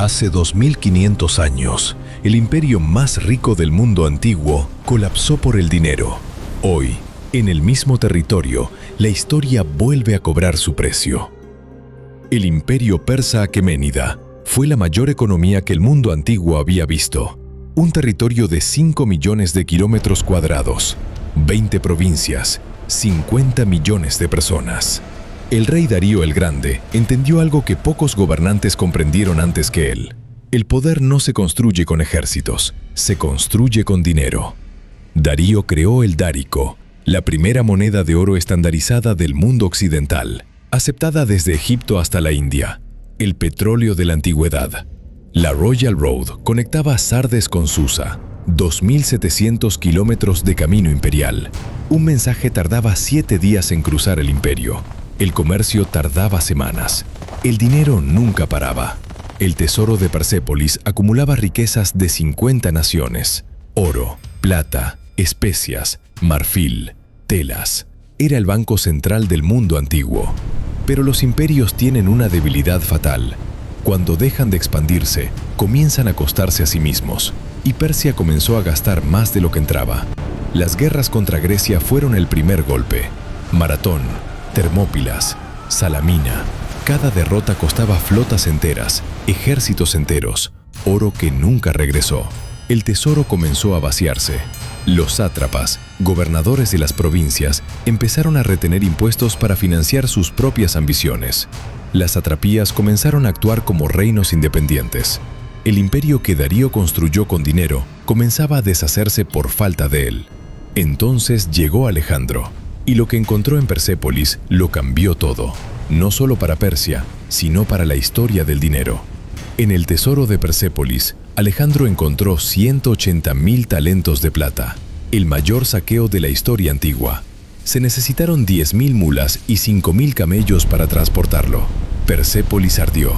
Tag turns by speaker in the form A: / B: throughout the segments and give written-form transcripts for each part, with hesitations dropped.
A: Hace 2500 años, el imperio más rico del mundo antiguo colapsó por el dinero. Hoy, en el mismo territorio, la historia vuelve a cobrar su precio. El imperio persa aqueménida fue la mayor economía que el mundo antiguo había visto. Un territorio de 5 millones de kilómetros cuadrados, 20 provincias, 50 millones de personas. El rey Darío el Grande entendió algo que pocos gobernantes comprendieron antes que él. El poder no se construye con ejércitos, se construye con dinero. Darío creó el dárico, la primera moneda de oro estandarizada del mundo occidental, aceptada desde Egipto hasta la India, el petróleo de la antigüedad. La Royal Road conectaba Sardes con Susa, 2.700 kilómetros de camino imperial. Un mensaje tardaba 7 días en cruzar el imperio. El comercio tardaba semanas. El dinero nunca paraba. El tesoro de Persépolis acumulaba riquezas de 50 naciones. Oro, plata, especias, marfil, telas. Era el banco central del mundo antiguo. Pero los imperios tienen una debilidad fatal. Cuando dejan de expandirse, comienzan a costarse a sí mismos. Y Persia comenzó a gastar más de lo que entraba. Las guerras contra Grecia fueron el primer golpe. Maratón, Termópilas, Salamina. Cada derrota costaba flotas enteras, ejércitos enteros, oro que nunca regresó. El tesoro comenzó a vaciarse. Los sátrapas, gobernadores de las provincias, empezaron a retener impuestos para financiar sus propias ambiciones. Las satrapías comenzaron a actuar como reinos independientes. El imperio que Darío construyó con dinero comenzaba a deshacerse por falta de él. Entonces llegó Alejandro. Y lo que encontró en Persépolis lo cambió todo, no solo para Persia, sino para la historia del dinero. En el tesoro de Persépolis, Alejandro encontró 180.000 talentos de plata, el mayor saqueo de la historia antigua. Se necesitaron 10.000 mulas y 5.000 camellos para transportarlo. Persépolis ardió.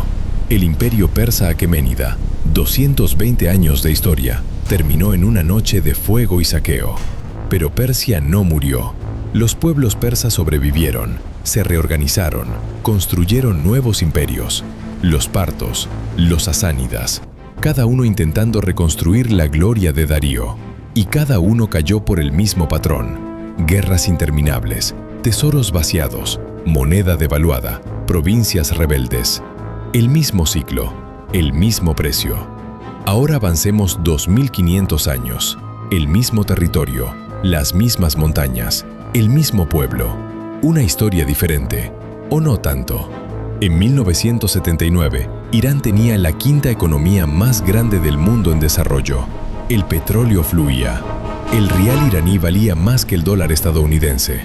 A: El imperio persa aqueménida, 220 años de historia, terminó en una noche de fuego y saqueo. Pero Persia no murió. Los pueblos persas sobrevivieron, se reorganizaron, construyeron nuevos imperios. Los partos, los sasánidas, cada uno intentando reconstruir la gloria de Darío. Y cada uno cayó por el mismo patrón. Guerras interminables, tesoros vaciados, moneda devaluada, provincias rebeldes. El mismo ciclo, el mismo precio. Ahora avancemos 2500 años, el mismo territorio, las mismas montañas, el mismo pueblo, una historia diferente, o no tanto. En 1979, Irán tenía la quinta economía más grande del mundo en desarrollo. El petróleo fluía. El rial iraní valía más que el dólar estadounidense.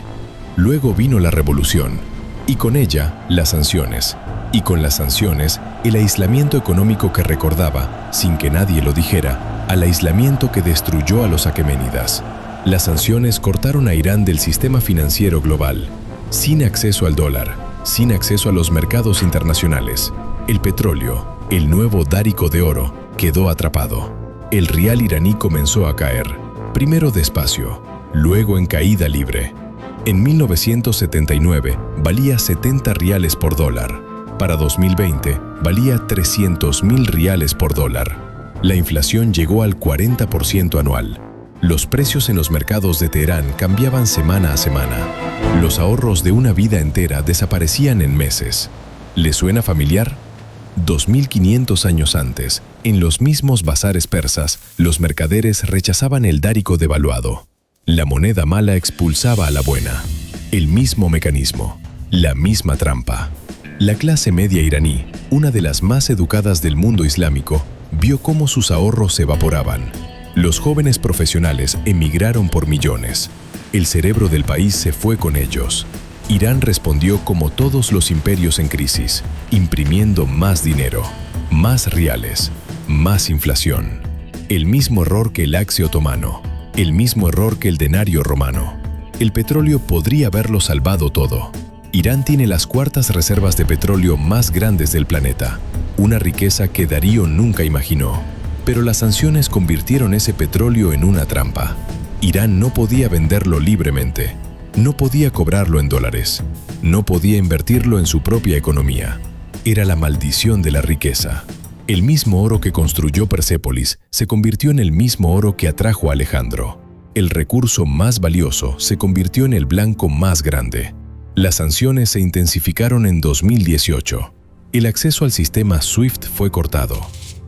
A: Luego vino la revolución, y con ella, las sanciones. Y con las sanciones, el aislamiento económico que recordaba, sin que nadie lo dijera, al aislamiento que destruyó a los aqueménidas. Las sanciones cortaron a Irán del sistema financiero global, sin acceso al dólar, sin acceso a los mercados internacionales. El petróleo, el nuevo dárico de oro, quedó atrapado. El rial iraní comenzó a caer, primero despacio, luego en caída libre. En 1979 valía 70 riales por dólar. Para 2020 valía 300.000 riales por dólar. La inflación llegó al 40% anual. Los precios en los mercados de Teherán cambiaban semana a semana. Los ahorros de una vida entera desaparecían en meses. ¿Les suena familiar? 2500 años antes, en los mismos bazares persas, los mercaderes rechazaban el dárico devaluado. La moneda mala expulsaba a la buena. El mismo mecanismo, la misma trampa. La clase media iraní, una de las más educadas del mundo islámico, vio cómo sus ahorros se evaporaban. Los jóvenes profesionales emigraron por millones. El cerebro del país se fue con ellos. Irán respondió como todos los imperios en crisis, imprimiendo más dinero, más riales, más inflación. El mismo error que el Axi otomano, el mismo error que el denario romano. El petróleo podría haberlo salvado todo. Irán tiene las cuartas reservas de petróleo más grandes del planeta, una riqueza que Darío nunca imaginó. Pero las sanciones convirtieron ese petróleo en una trampa. Irán no podía venderlo libremente, no podía cobrarlo en dólares, no podía invertirlo en su propia economía. Era la maldición de la riqueza. El mismo oro que construyó Persépolis se convirtió en el mismo oro que atrajo a Alejandro. El recurso más valioso se convirtió en el blanco más grande. Las sanciones se intensificaron en 2018. El acceso al sistema SWIFT fue cortado.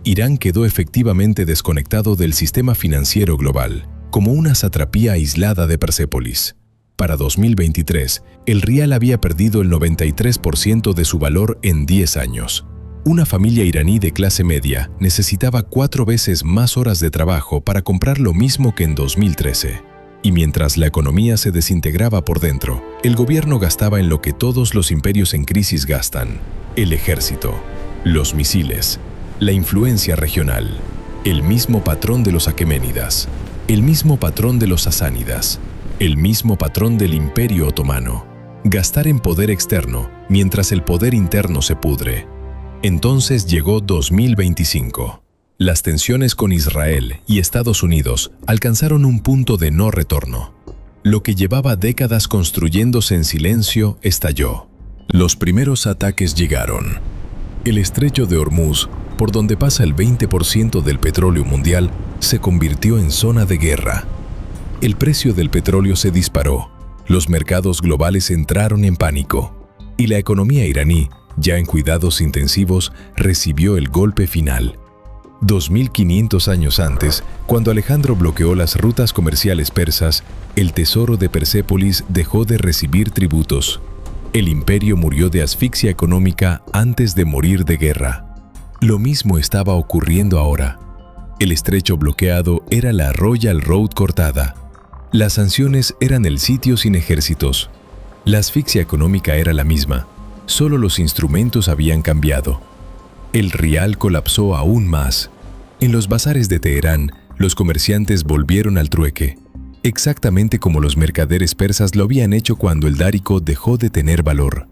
A: Irán quedó efectivamente desconectado del sistema financiero global, como una satrapía aislada de Persépolis. Para 2023, el rial había perdido el 93% de su valor en 10 años. Una familia iraní de clase media necesitaba 4 veces más horas de trabajo para comprar lo mismo que en 2013. Y mientras la economía se desintegraba por dentro, el gobierno gastaba en lo que todos los imperios en crisis gastan: el ejército, los misiles, la influencia regional, el mismo patrón de los aqueménidas, el mismo patrón de los sasánidas, el mismo patrón del Imperio Otomano. Gastar en poder externo mientras el poder interno se pudre. Entonces llegó 2025. Las tensiones con Israel y Estados Unidos alcanzaron un punto de no retorno. Lo que llevaba décadas construyéndose en silencio estalló. Los primeros ataques llegaron. El estrecho de Hormuz, por donde pasa el 20% del petróleo mundial, se convirtió en zona de guerra. El precio del petróleo se disparó, los mercados globales entraron en pánico y la economía iraní, ya en cuidados intensivos, recibió el golpe final. 2500 años antes, cuando Alejandro bloqueó las rutas comerciales persas, el tesoro de Persépolis dejó de recibir tributos. El imperio murió de asfixia económica antes de morir de guerra. Lo mismo estaba ocurriendo ahora. El estrecho bloqueado era la Royal Road cortada. Las sanciones eran el sitio sin ejércitos. La asfixia económica era la misma, solo los instrumentos habían cambiado. El rial colapsó aún más. En los bazares de Teherán, los comerciantes volvieron al trueque, exactamente como los mercaderes persas lo habían hecho cuando el dárico dejó de tener valor.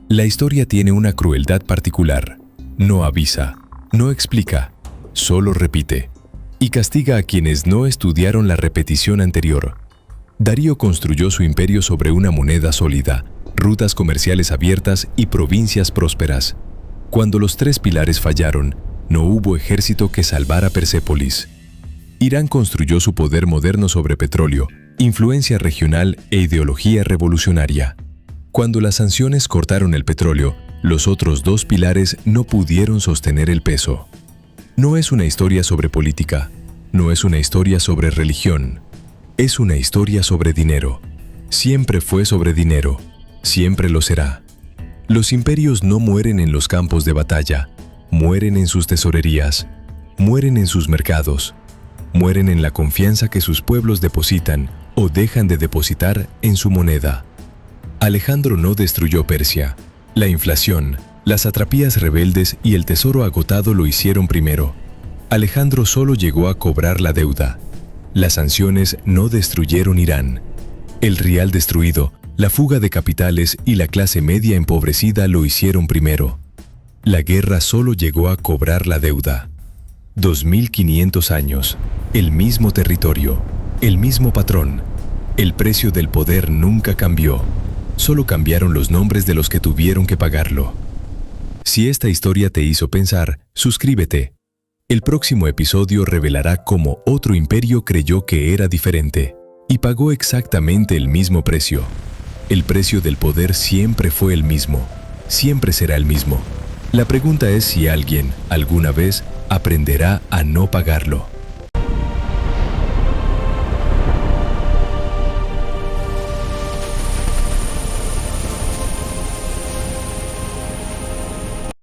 A: La historia tiene una crueldad particular. No avisa, no explica, solo repite. Y castiga a quienes no estudiaron la repetición anterior. Darío construyó su imperio sobre una moneda sólida, rutas comerciales abiertas y provincias prósperas. Cuando los 3 pilares fallaron, no hubo ejército que salvara Persépolis. Irán construyó su poder moderno sobre petróleo, influencia regional e ideología revolucionaria. Cuando las sanciones cortaron el petróleo, los otros 2 pilares no pudieron sostener el peso. No es una historia sobre política, no es una historia sobre religión, es una historia sobre dinero. Siempre fue sobre dinero, siempre lo será. Los imperios no mueren en los campos de batalla, mueren en sus tesorerías, mueren en sus mercados, mueren en la confianza que sus pueblos depositan o dejan de depositar en su moneda. Alejandro no destruyó Persia. La inflación, las satrapías rebeldes y el tesoro agotado lo hicieron primero. Alejandro solo llegó a cobrar la deuda. Las sanciones no destruyeron Irán. El rial destruido, la fuga de capitales y la clase media empobrecida lo hicieron primero. La guerra solo llegó a cobrar la deuda. 2500 años, el mismo territorio, el mismo patrón. El precio del poder nunca cambió. Solo cambiaron los nombres de los que tuvieron que pagarlo. Si esta historia te hizo pensar, suscríbete. El próximo episodio revelará cómo otro imperio creyó que era diferente y pagó exactamente el mismo precio. El precio del poder siempre fue el mismo, siempre será el mismo. La pregunta es si alguien, alguna vez, aprenderá a no pagarlo.